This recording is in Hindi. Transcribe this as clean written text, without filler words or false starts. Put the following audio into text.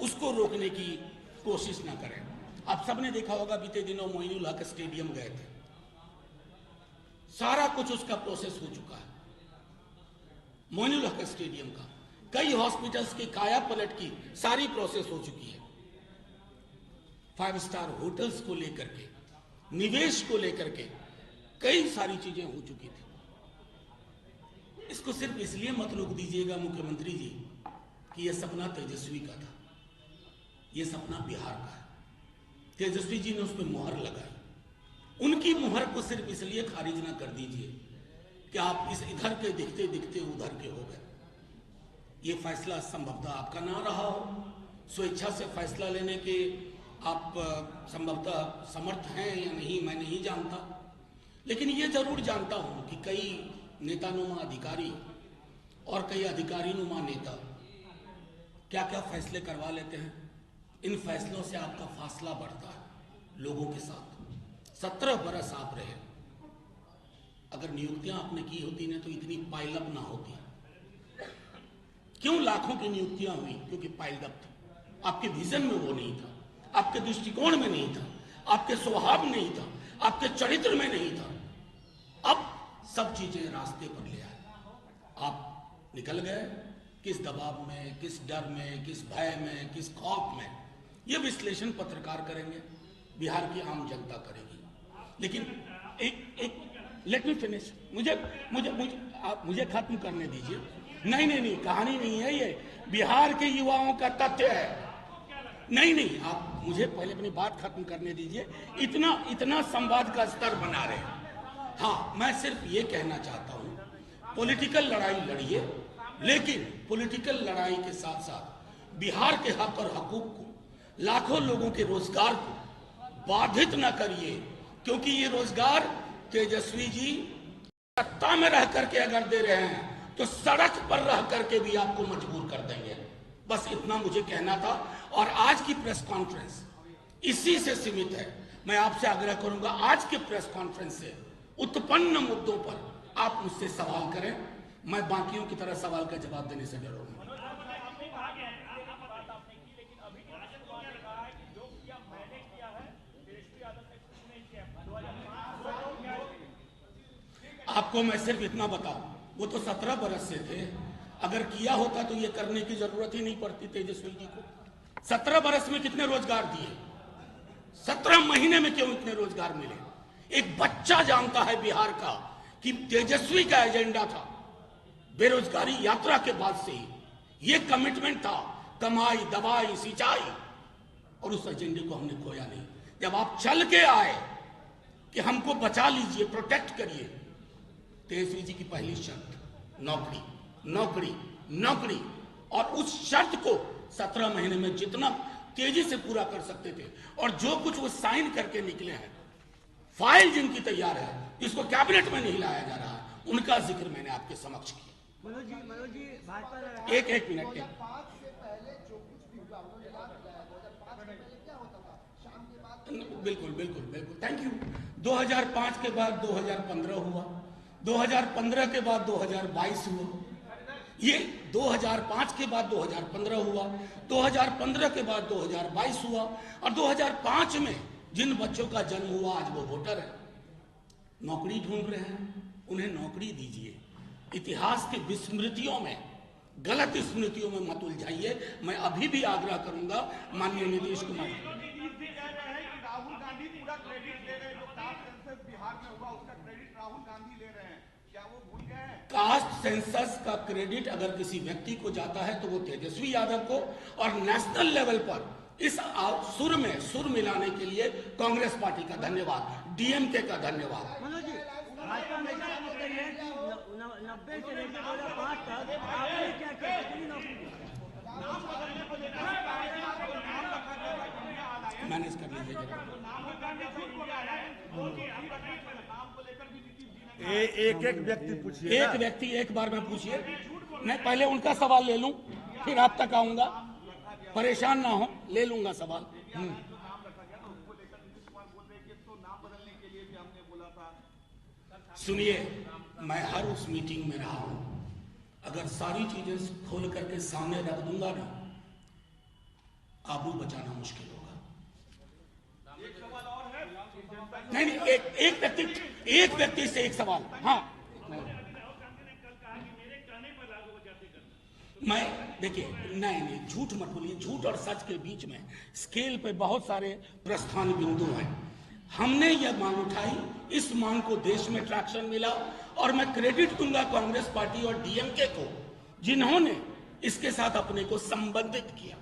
उसको रोकने की कोशिश ना करें। आप सबने देखा होगा, बीते दिनों मोइनुल हक स्टेडियम गए थे, सारा कुछ उसका प्रोसेस हो चुका है। मोइनुल हक स्टेडियम का, कई हॉस्पिटल्स की काया पलट की सारी प्रोसेस हो चुकी है। 5 स्टार होटल्स को लेकर के, निवेश को लेकर के कई सारी चीजें हो चुकी थी। इसको सिर्फ इसलिए मत रोक दीजिएगा मुख्यमंत्री जी कि यह सपना तेजस्वी का था, यह सपना बिहार का है। तेजस्वी जी ने उस पर मुहर लगाई, उनकी मुहर को सिर्फ इसलिए खारिज ना कर दीजिए कि आप इस इधर के दिखते दिखते उधर के हो गए। ये फैसला संभवतः आपका ना रहा हो, स्वेच्छा से फैसला लेने के आप संभवतः समर्थ हैं या नहीं, मैं नहीं जानता, लेकिन ये जरूर जानता हूं कि कई नेतानुमा अधिकारी और कई अधिकारीनुमा नेता क्या क्या फैसले करवा लेते हैं। इन फैसलों से आपका फासला बढ़ता है लोगों के साथ। 17 बरस आप रहे, अगर नियुक्तियां आपने की होती ना तो इतनी पाइलअप ना होती। क्यों लाखों की नियुक्तियां हुई? क्योंकि पाइलअप थी। आपके विजन में वो नहीं था, आपके दृष्टिकोण में नहीं था, आपके स्वभाव में नहीं था, आपके चरित्र में नहीं था। अब सब चीजें रास्ते पर ले आए, आप निकल गए। किस दबाव में, किस डर में, किस भय में, किस खौफ में, यह विश्लेषण पत्रकार करेंगे, बिहार की आम जनता करेगी। लेकिन एक लेट मी फिनिश, मुझे खत्म करने दीजिए। नहीं, कहानी नहीं है ये, बिहार के युवाओं का तथ्य है। नहीं, आप मुझे पहले अपनी बात खत्म करने दीजिए। इतना संवाद का स्तर बना रहे हैं। हाँ, मैं सिर्फ ये कहना चाहता हूं, पॉलिटिकल लड़ाई लड़िए, लेकिन पॉलिटिकल लड़ाई के साथ साथ बिहार के हक और हकूक को, लाखों लोगों के रोजगार को बाधित न करिए, क्योंकि ये रोजगार तेजस्वी जी सत्ता में रह करके अगर दे रहे हैं तो सड़क पर रह करके भी आपको मजबूर कर देंगे। बस इतना मुझे कहना था। और आज की प्रेस कॉन्फ्रेंस इसी से सीमित है। मैं आपसे आग्रह करूंगा, आज के प्रेस कॉन्फ्रेंस से उत्पन्न मुद्दों पर आप मुझसे सवाल करें, मैं बाकियों की तरह सवाल का जवाब देने से डरूंगा। आपको मैं सिर्फ इतना बताऊं, वो तो 17 बरस से थे, अगर किया होता तो ये करने की जरूरत ही नहीं पड़ती तेजस्वी जी को। 17 बरस में कितने रोजगार दिए? 17 महीने में क्यों इतने रोजगार मिले? एक बच्चा जानता है बिहार का कि तेजस्वी का एजेंडा था बेरोजगारी यात्रा के बाद से ही, ये कमिटमेंट था, कमाई, दवाई, सिंचाई, और उस एजेंडे को हमने खोया नहीं। जब आप चल के आए कि हमको बचा लीजिए, प्रोटेक्ट करिए, तेजस्वी जी की पहली शर्त नौकरी, नौकरी, नौकरी, और उस शर्त को 17 महीने में जितना तेजी से पूरा कर सकते थे, और जो कुछ वो साइन करके निकले हैं, फाइल जिनकी तैयार है, जिसको कैबिनेट में नहीं लाया जा रहा है, उनका जिक्र मैंने आपके समक्ष किया। मनोज जी भाजपा एक मिनट, 2005 से पहले जो कुछ भी हुआ उन्होंने याद दिलाया। 2005 से पहले क्या होता था? शाम के बाद बिल्कुल, थैंक यू। 2005 के बाद 2015 हुआ, 2015 के बाद 2022 हुआ, ये 2005 के बाद 2015 हुआ, 2015 के बाद 2022 हुआ, और 2005 में जिन बच्चों का जन्म हुआ आज वो वोटर है, नौकरी ढूंढ रहे हैं, उन्हें नौकरी दीजिए। इतिहास की विस्मृतियों में, गलत स्मृतियों में मत उलझाइए। मैं अभी भी आग्रह करूंगा माननीय नीतीश कुमार, राहुल गांधी पूरा क्रेडिट ले रहे हैं, जो कास्ट सेंसस बिहार में हुआ उसका क्रेडिट राहुल गांधी ले रहे हैं, क्या वो भूल गए हैं? कास्ट सेंसस का क्रेडिट अगर किसी व्यक्ति को जाता है तो वो तेजस्वी यादव को, और नेशनल लेवल पर इस सुर मिलाने के लिए कांग्रेस पार्टी का धन्यवाद, डीएमके का धन्यवाद। मनोज जी भाजपा में कह रही है कि 90 से लेकर 2005 तक आपने क्या किया, कितनी नौकरी दी? मैनेज कर लीजिए एक व्यक्ति पूछिए। एक व्यक्ति एक बार में पूछिए। मैं पहले उनका सवाल ले लूं, फिर आप तक आऊंगा। परेशान ना हो, ले लूंगा सवाल। सुनिए, मैं हर उस मीटिंग में रहा हूं, अगर सारी चीजें खोल करके सामने रख दूंगा ना आबरू बचाना मुश्किल होगा। एक सवाल और है। नहीं, एक व्यक्ति से एक सवाल। हाँ, मैं देखिए, नहीं, झूठ मत बोलिए। झूठ और सच के बीच में स्केल पे बहुत सारे प्रस्थान बिंदु हैं। हमने यह मांग उठाई, इस मांग को देश में ट्रैक्शन मिला, और मैं क्रेडिट दूंगा कांग्रेस पार्टी और डीएमके को, जिन्होंने इसके साथ अपने को संबंधित किया।